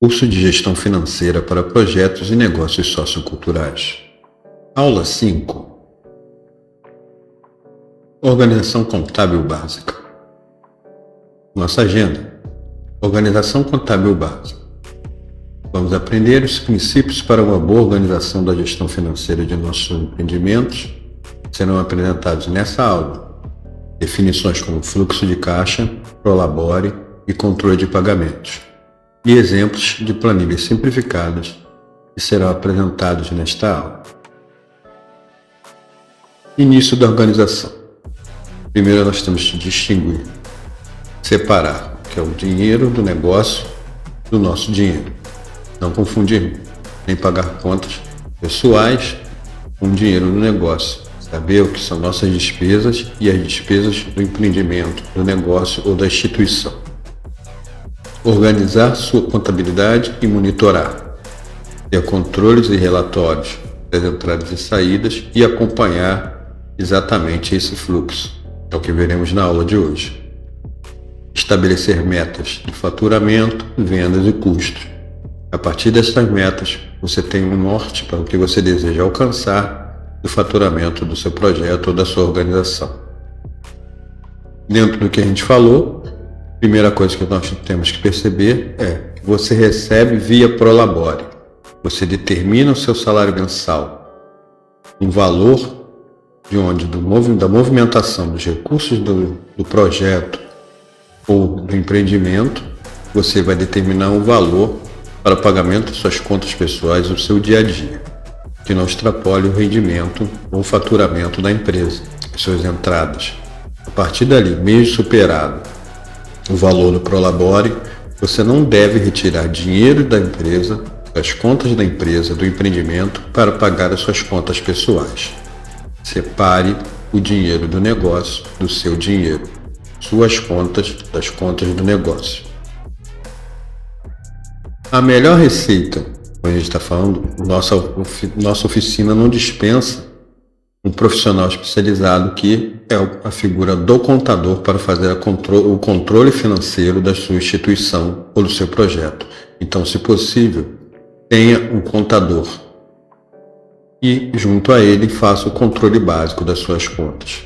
Curso de Gestão Financeira para Projetos e Negócios Socioculturais. Aula 5. Organização Contábil Básica. Nossa agenda. Organização Contábil Básica. Vamos aprender os princípios para uma boa organização da gestão financeira de nossos empreendimentos. Serão apresentados nessa aula definições como fluxo de caixa, prolabore e controle de pagamentos, e exemplos de planilhas simplificadas que serão apresentados nesta aula. Início da organização. Primeiro nós temos que distinguir, separar o que é o dinheiro do negócio do nosso dinheiro. Não confundir nem pagar contas pessoais com dinheiro do negócio. Saber o que são nossas despesas e as despesas do empreendimento, do negócio ou da instituição. Organizar sua contabilidade e monitorar. Ter controles e relatórios das entradas e saídas e acompanhar exatamente esse fluxo. É o que veremos na aula de hoje. Estabelecer metas de faturamento, vendas e custos. A partir dessas metas, você tem um norte para o que você deseja alcançar do faturamento do seu projeto ou da sua organização. Dentro do que a gente falou, a primeira coisa que nós temos que perceber é que você recebe via prolabore. Você determina o seu salário mensal, um valor da movimentação dos recursos do projeto ou do empreendimento. Você vai determinar um valor para o pagamento de suas contas pessoais ou seu dia a dia, que não extrapole o rendimento ou o faturamento da empresa, suas entradas. A partir dali, mesmo superado o valor do prolabore, você não deve retirar dinheiro da empresa, das contas da empresa, do empreendimento, para pagar as suas contas pessoais. Separe o dinheiro do negócio do seu dinheiro, suas contas das contas do negócio. A melhor receita, como a gente está falando, nossa oficina não dispensa um profissional especializado que é a figura do contador para fazer o controle financeiro da sua instituição ou do seu projeto. Então, se possível, tenha um contador e, junto a ele, faça o controle básico das suas contas.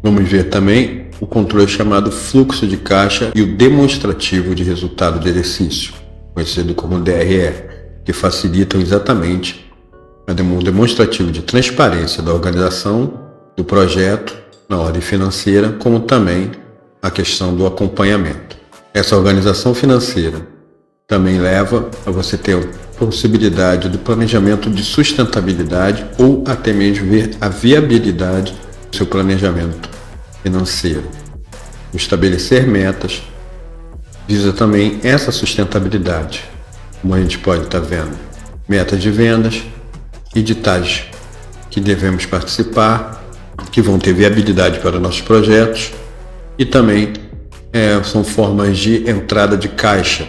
Vamos ver também o controle chamado fluxo de caixa e o demonstrativo de resultado de exercício, conhecido como DRE, que facilitam exatamente o demonstrativo de transparência da organização do projeto na ordem financeira, como também a questão do acompanhamento. Essa organização financeira também leva a você ter a possibilidade do planejamento de sustentabilidade ou até mesmo ver a viabilidade do seu planejamento financeiro. O estabelecer metas visa também essa sustentabilidade, como a gente pode estar vendo. Metas de vendas, editais que devemos participar, que vão ter viabilidade para nossos projetos, e também são formas de entrada de caixa,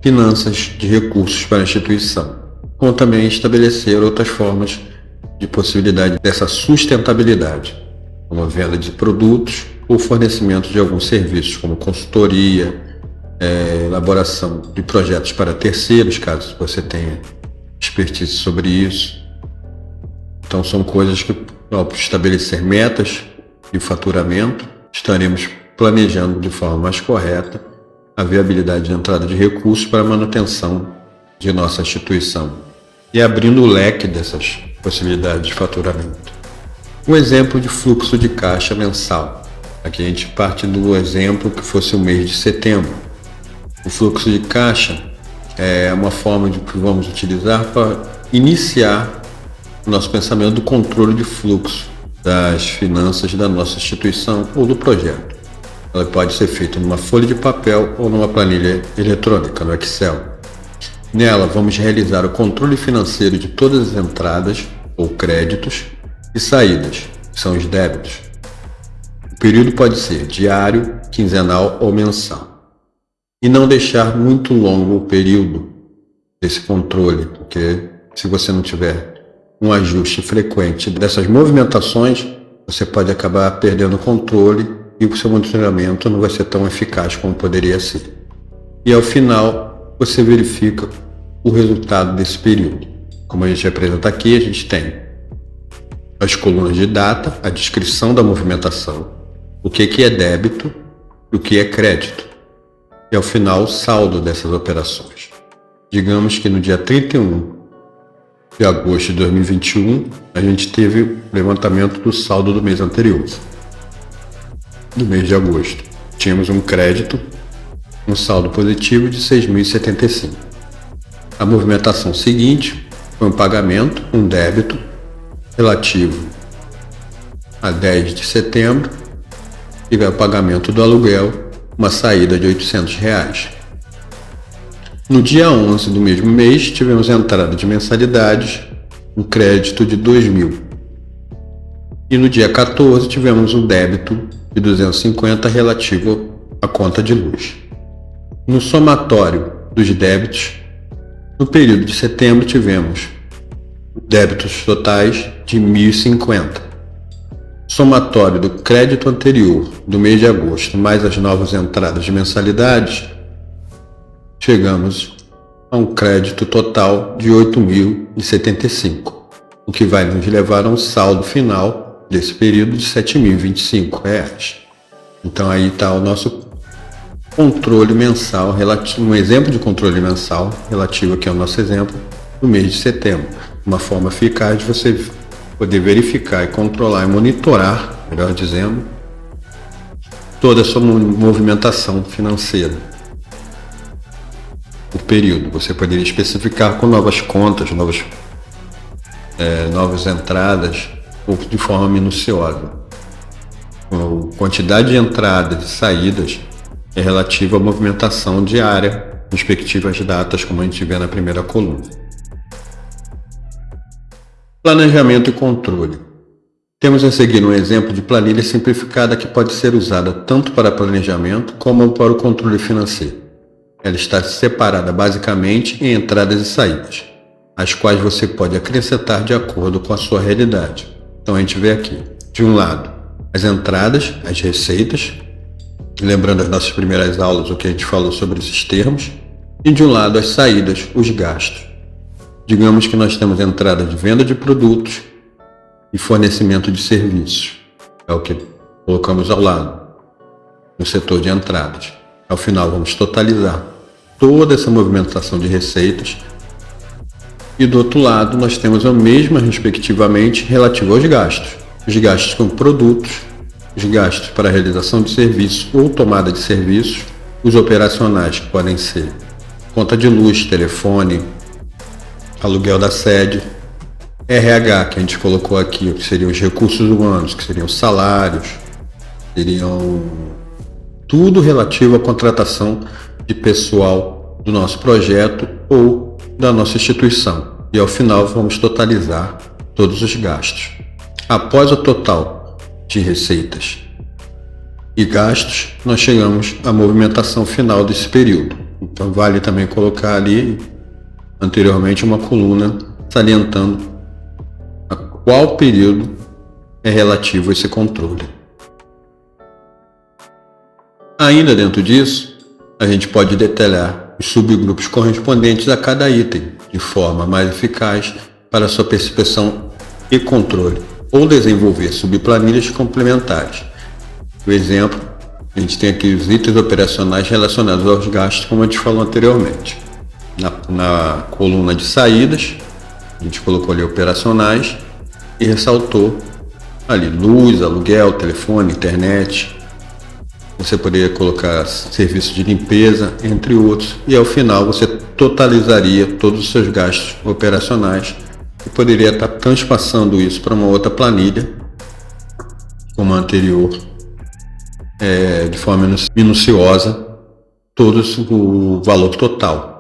finanças de recursos para a instituição, como também estabelecer outras formas de possibilidade dessa sustentabilidade, como a venda de produtos ou fornecimento de alguns serviços, como consultoria, elaboração de projetos para terceiros, caso você tenha expertise sobre isso. Então são coisas que, ao estabelecer metas de faturamento, estaremos planejando de forma mais correta a viabilidade de entrada de recursos para a manutenção de nossa instituição e abrindo o leque dessas possibilidades de faturamento. Um exemplo de fluxo de caixa mensal. Aqui a gente parte do exemplo que fosse o mês de setembro. O fluxo de caixa é uma forma que vamos utilizar para iniciar o nosso pensamento do controle de fluxo das finanças da nossa instituição ou do projeto. Ela pode ser feita numa folha de papel ou numa planilha eletrônica, no Excel. Nela, vamos realizar o controle financeiro de todas as entradas ou créditos e saídas, que são os débitos. O período pode ser diário, quinzenal ou mensal. E não deixar muito longo o período desse controle, porque se você não tiver um ajuste frequente dessas movimentações, você pode acabar perdendo o controle e o seu monitoramento não vai ser tão eficaz como poderia ser. e ao final você verifica o resultado desse período. Como a gente apresenta aqui, a gente tem as colunas de data, a descrição da movimentação, o que é débito e o que é crédito, e ao final o saldo dessas operações. Digamos que no dia 31 de agosto de 2021, a gente teve o levantamento do saldo do mês anterior. No mês de agosto, tínhamos um crédito, um saldo positivo de 6.075. A movimentação seguinte foi um pagamento, um débito, relativo a 10 de setembro, e o pagamento do aluguel, uma saída de R$800. No dia 11 do mesmo mês, tivemos a entrada de mensalidades, um crédito de R$2.000. E no dia 14, tivemos um débito de R$250 relativo à conta de luz. No somatório dos débitos, no período de setembro, tivemos débitos totais de R$1.050. Somatório do crédito anterior do mês de agosto, mais as novas entradas de mensalidades, chegamos a um crédito total de R$8.075, o que vai nos levar a um saldo final desse período de R$7.025. Então aí está o nosso controle mensal, um exemplo de controle mensal relativo aqui ao nosso exemplo do mês de setembro. Uma forma eficaz de você poder verificar e controlar e monitorar, melhor dizendo, toda a sua movimentação financeira. Por período, você poderia especificar com novas contas, novas entradas, ou de forma minuciosa. A quantidade de entradas e saídas é relativa à movimentação diária, respectivas datas, como a gente vê na primeira coluna. Planejamento e controle. Temos a seguir um exemplo de planilha simplificada que pode ser usada tanto para planejamento como para o controle financeiro. Ela está separada basicamente em entradas e saídas, as quais você pode acrescentar de acordo com a sua realidade. Então a gente vê aqui, de um lado, as entradas, as receitas, lembrando as nossas primeiras aulas, o que a gente falou sobre esses termos, e de um lado as saídas, os gastos. Digamos que nós temos entrada de venda de produtos e fornecimento de serviços. É o que colocamos ao lado, no setor de entradas. Ao final vamos totalizar toda essa movimentação de receitas e do outro lado nós temos a mesma, respectivamente, relativa aos gastos. Os gastos com produtos, os gastos para a realização de serviços ou tomada de serviços, os operacionais que podem ser conta de luz, telefone, aluguel da sede, RH, que a gente colocou aqui, que seriam os recursos humanos, que seriam salários, seriam tudo relativo à contratação de pessoal do nosso projeto ou da nossa instituição. E ao final vamos totalizar todos os gastos. Após o total de receitas e gastos, nós chegamos à movimentação final desse período. Então vale também colocar ali anteriormente uma coluna salientando a qual período é relativo a esse controle. Ainda dentro disso, a gente pode detalhar os subgrupos correspondentes a cada item de forma mais eficaz para sua percepção e controle, ou desenvolver subplanilhas complementares. Por exemplo, a gente tem aqui os itens operacionais relacionados aos gastos, como a gente falou anteriormente. Na coluna de saídas, a gente colocou ali operacionais e ressaltou ali luz, aluguel, telefone, internet. Você poderia colocar serviço de limpeza, entre outros, e ao final você totalizaria todos os seus gastos operacionais e poderia estar transpassando isso para uma outra planilha, como a anterior, de forma minuciosa, todos o valor total.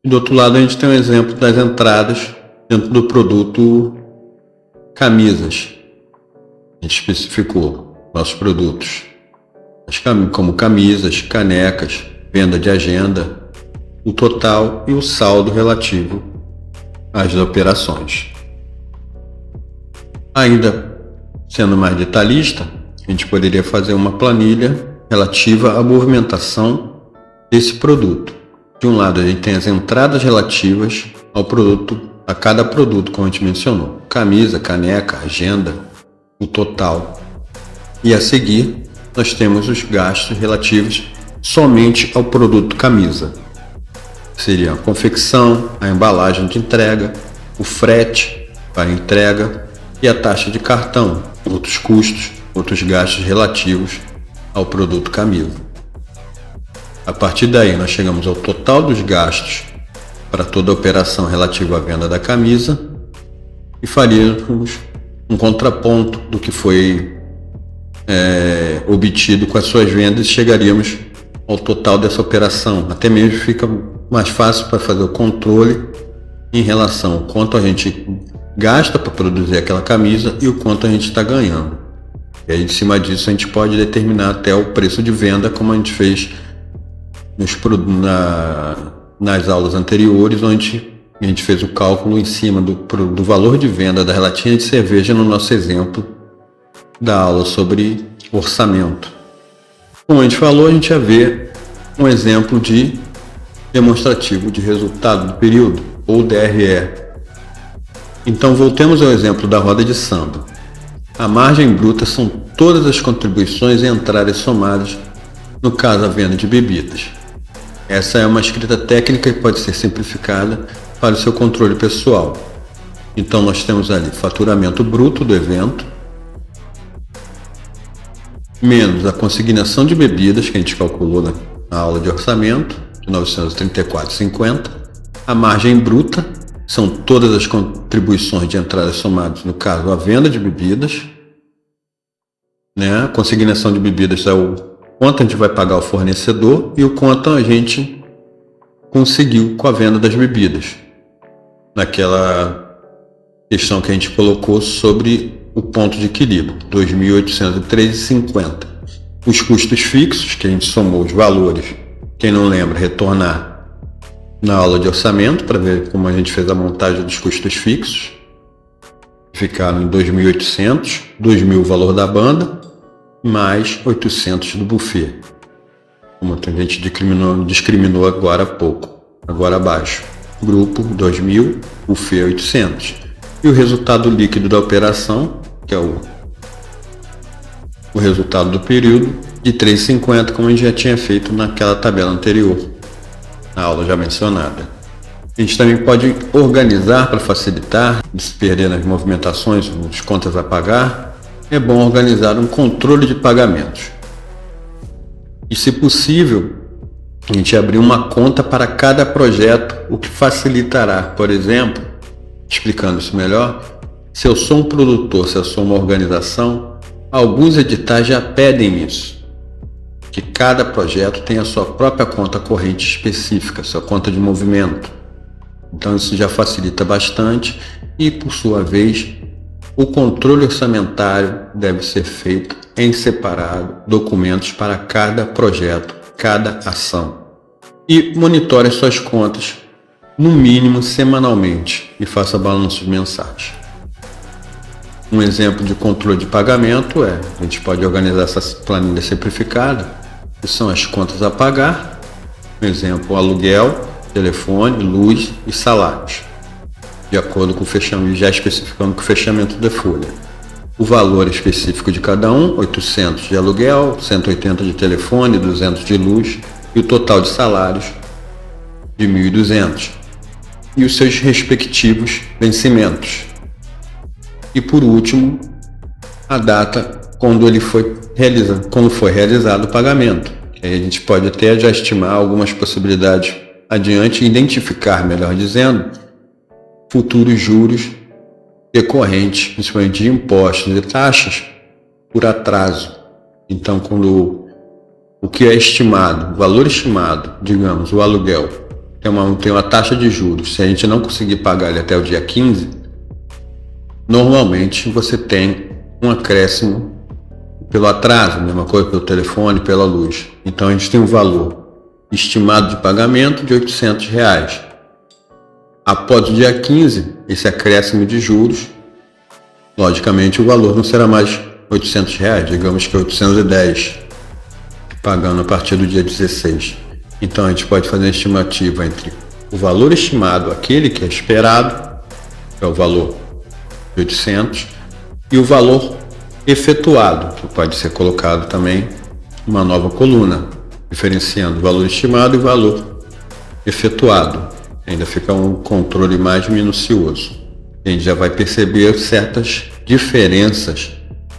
E do outro lado a gente tem um exemplo das entradas dentro do produto camisas. A gente especificou nossos produtos, como camisas, canecas, venda de agenda, o total e o saldo relativo às operações. Ainda sendo mais detalhista, a gente poderia fazer uma planilha relativa à movimentação desse produto. De um lado a gente tem as entradas relativas ao produto, a cada produto, como a gente mencionou: camisa, caneca, agenda, o total. E a seguir nós temos os gastos relativos somente ao produto camisa. Seria a confecção, a embalagem de entrega, o frete para entrega e a taxa de cartão, outros custos, outros gastos relativos ao produto camisa. A partir daí nós chegamos ao total dos gastos para toda a operação relativa à venda da camisa e faríamos um contraponto do que foi obtido com as suas vendas e chegaríamos ao total dessa operação. Até mesmo fica mais fácil para fazer o controle em relação ao quanto a gente gasta para produzir aquela camisa e o quanto a gente está ganhando. E aí, em cima disso, a gente pode determinar até o preço de venda, como a gente fez nas aulas anteriores, onde a gente fez o cálculo em cima do valor de venda da latinha de cerveja no nosso exemplo da aula sobre orçamento. Como a gente falou, a gente ia ver um exemplo de demonstrativo de resultado do período, ou DRE. Então voltemos ao exemplo da roda de samba. A margem bruta são todas as contribuições e entradas somadas, no caso a venda de bebidas. Essa é uma escrita técnica que pode ser simplificada para o seu controle pessoal. Então nós temos ali faturamento bruto do evento, menos a consignação de bebidas, que a gente calculou na aula de orçamento, de 934,50. A margem bruta são todas as contribuições de entradas somadas, no caso a venda de bebidas, né? A consignação de bebidas é o quanto a gente vai pagar ao fornecedor e o quanto a gente conseguiu com a venda das bebidas. Naquela questão que a gente colocou sobre o ponto de equilíbrio, 2.803,50. Os custos fixos, que a gente somou os valores, quem não lembra, retornar na aula de orçamento para ver como a gente fez a montagem dos custos fixos. Ficaram em 2.800, 2.000 o valor da banda, mais 800 do buffet, como a gente discriminou agora há pouco, agora abaixo. Grupo 2.000, buffet 800. E o resultado líquido da operação, que é o resultado do período, de 3,50, como a gente já tinha feito naquela tabela anterior, na aula já mencionada. A gente também pode organizar para facilitar, de se perder nas movimentações, nas contas a pagar. É bom organizar um controle de pagamentos. E, se possível, a gente abrir uma conta para cada projeto, o que facilitará. Por exemplo, explicando isso melhor, se eu sou um produtor, se eu sou uma organização, alguns editais já pedem isso, que cada projeto tenha a sua própria conta corrente específica, sua conta de movimento. Então isso já facilita bastante e, por sua vez, o controle orçamentário deve ser feito em separado, documentos para cada projeto, cada ação. E monitore as suas contas, no mínimo semanalmente, e faça balanços mensais. Um exemplo de controle de pagamento a gente pode organizar essa planilha simplificada, que são as contas a pagar, por exemplo, aluguel, telefone, luz e salários, de acordo com o fechamento, já especificando com o fechamento da folha. O valor específico de cada um, 800 de aluguel, 180 de telefone, 200 de luz e o total de salários de 1.200 e os seus respectivos vencimentos. E por último, a data quando foi realizado o pagamento. Aí a gente pode até já estimar algumas possibilidades adiante e identificar, melhor dizendo, futuros juros decorrentes, principalmente de impostos e taxas, por atraso. Então, quando o que é estimado, o valor estimado, digamos, o aluguel, tem uma taxa de juros, se a gente não conseguir pagar ele até o dia 15, normalmente você tem um acréscimo pelo atraso, mesma coisa pelo telefone, pela luz. Então a gente tem um valor estimado de pagamento de R$800. Após o dia 15, esse acréscimo de juros, logicamente o valor não será mais R$800, digamos que 810, pagando a partir do dia 16. Então a gente pode fazer a estimativa entre o valor estimado, aquele que é esperado, que é o valor de 800, e o valor efetuado, que pode ser colocado também uma nova coluna, diferenciando o valor estimado e o valor efetuado. Ainda fica um controle mais minucioso. A gente já vai perceber certas diferenças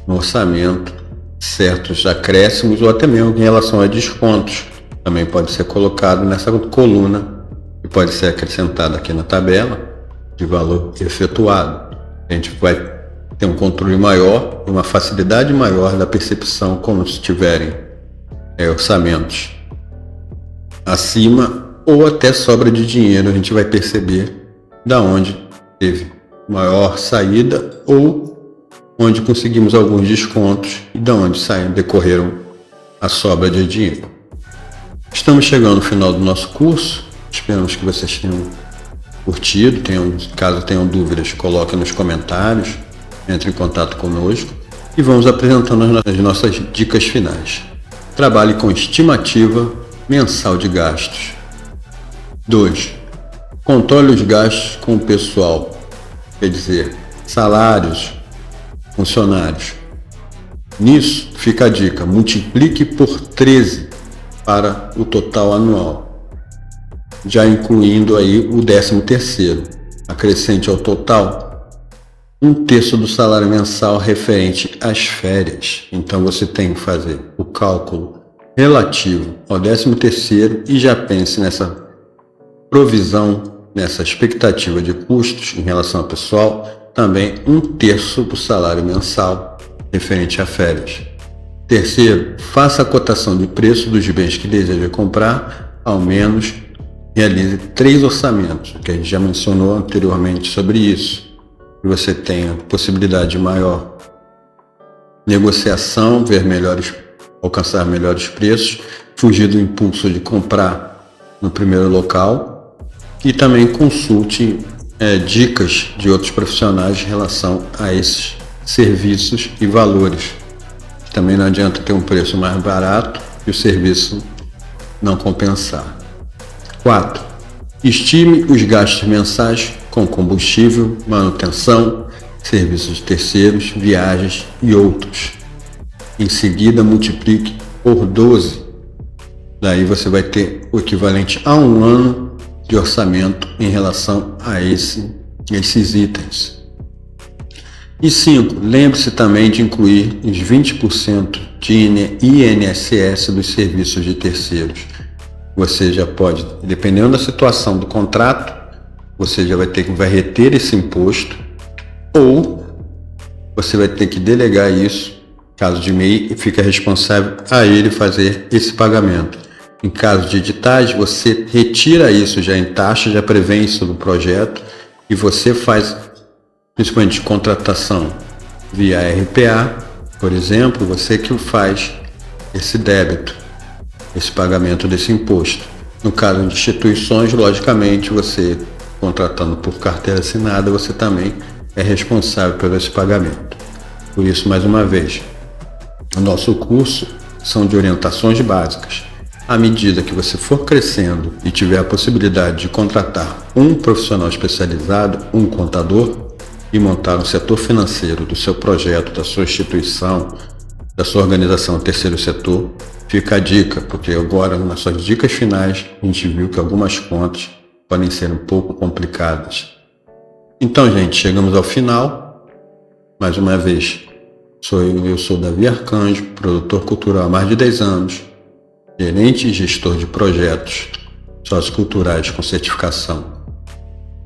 no orçamento, certos acréscimos ou até mesmo em relação a descontos. Também pode ser colocado nessa coluna e pode ser acrescentado aqui na tabela de valor efetuado. A gente vai ter um controle maior, uma facilidade maior da percepção como se tiverem orçamentos acima ou até sobra de dinheiro. A gente vai perceber da onde teve maior saída ou onde conseguimos alguns descontos e da onde decorreram a sobra de dinheiro. Estamos chegando ao final do nosso curso. Esperamos que vocês tenham curtido. Caso tenham dúvidas, coloquem nos comentários, entre em contato conosco e vamos apresentando as nossas dicas finais. Trabalhe com estimativa mensal de gastos. 2. Controle os gastos com o pessoal, quer dizer, salários, funcionários. Nisso fica a dica: multiplique por 13 para o total anual, já incluindo aí o 13º. Acrescente ao total 1/3 do salário mensal referente às férias. Então você tem que fazer o cálculo relativo ao 13º e já pense nessa provisão, nessa expectativa de custos em relação ao pessoal, também 1/3 do salário mensal referente a férias. Terceiro, faça a cotação de preço dos bens que deseja comprar, ao menos realize 3 orçamentos, que a gente já mencionou anteriormente sobre isso. E você tenha possibilidade de maior negociação, alcançar melhores preços, fugir do impulso de comprar no primeiro local e também consulte dicas de outros profissionais em relação a esses serviços e valores. Também não adianta ter um preço mais barato e o serviço não compensar. 4. Estime os gastos mensais com combustível, manutenção, serviços de terceiros, viagens e outros. Em seguida, multiplique por 12. Daí você vai ter o equivalente a um ano de orçamento em relação a esses itens. E 5. Lembre-se também de incluir os 20% de INSS dos serviços de terceiros. Você já pode, dependendo da situação do contrato, você já vai reter esse imposto, ou você vai ter que delegar isso, caso de MEI, e fica responsável a ele fazer esse pagamento. Em caso de editais, você retira isso já em taxa, já prevê isso no projeto, e você faz, principalmente contratação via RPA, por exemplo, você que faz esse débito, esse pagamento desse imposto. No caso de instituições, logicamente, você contratando por carteira assinada, você também é responsável por esse pagamento. Por isso, mais uma vez, o nosso curso são de orientações básicas. À medida que você for crescendo e tiver a possibilidade de contratar um profissional especializado, um contador, e montar um setor financeiro do seu projeto, da sua instituição, da sua organização terceiro setor, fica a dica, porque agora nas suas dicas finais a gente viu que algumas contas podem ser um pouco complicadas. Então, gente, chegamos ao final. Mais uma vez, eu sou Davi Arcanjo, produtor cultural há mais de 10 anos, gerente e gestor de projetos socioculturais com certificação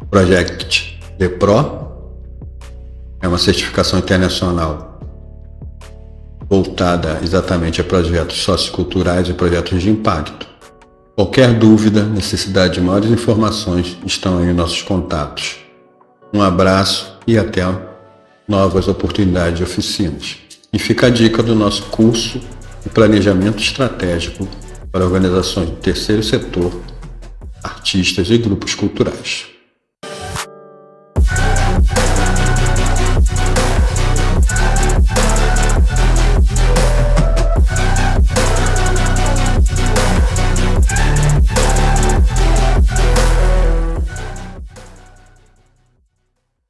Project The Pro. É uma certificação internacional voltada exatamente a projetos socioculturais e projetos de impacto. Qualquer dúvida, necessidade de maiores informações, estão aí nossos contatos. Um abraço e até novas oportunidades de oficinas. E fica a dica do nosso curso de planejamento estratégico para organizações do terceiro setor, artistas e grupos culturais.